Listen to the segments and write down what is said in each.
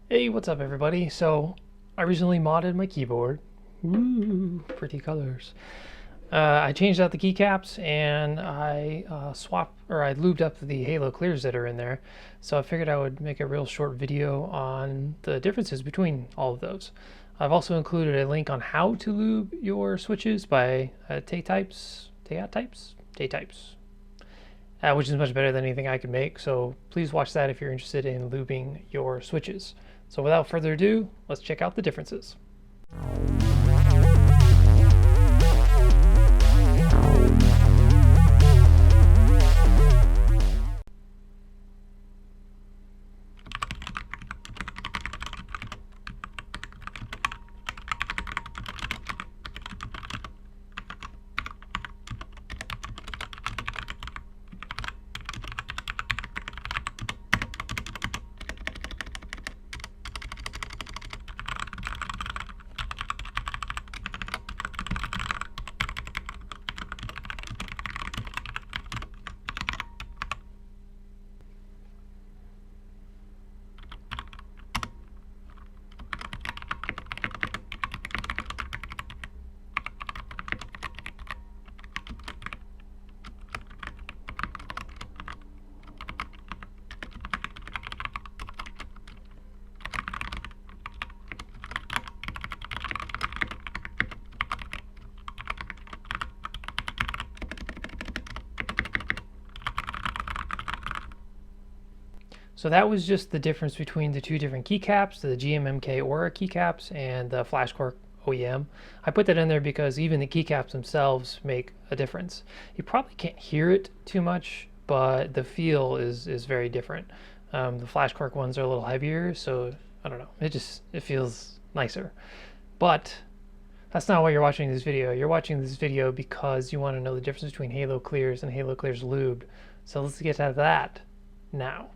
Hey, what's up everybody? So, I recently modded my keyboard. Ooh, pretty colors. I changed out the keycaps and I I lubed up the halo clears that are in there. So I figured I would make a real short video on the differences between all of those. I've also included a link on how to lube your switches by Keycaps, which is much better than anything I could make. So please watch that if you're interested in lubing your switches. So without further ado, let's check out the differences. So that was just the difference between the two different keycaps, the GMMK Auro keycaps and the Flashquark OEM. I put that in there because even the keycaps themselves make a difference. You probably can't hear it too much, but the feel is very different. The Flashquark ones are a little heavier, so I don't know, it feels nicer. But that's not why you're watching this video. You're watching this video because you want to know the difference between Halo Clears and Halo Clears Lubed. So let's get to that now.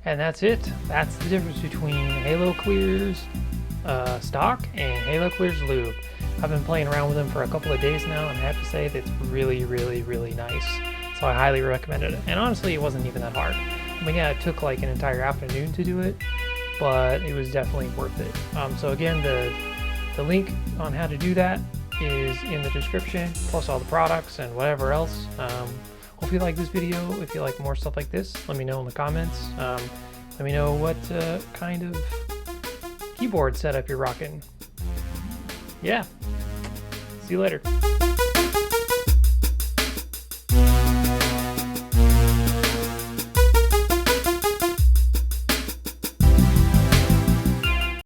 And that's it. That's the difference between Halo Clears stock and Halo Clears Lube. I've been playing around with them for a couple of days now, and I have to say that it's really, really, really nice. So I highly recommend it. And honestly, it wasn't even that hard. I mean, yeah, it took like an entire afternoon to do it, but it was definitely worth it. So again, the link on how to do that is in the description, plus all the products and whatever else. Hope you like this video. If you like more stuff like this, let me know in the comments. Let me know what kind of keyboard setup you're rocking. Yeah. See you later.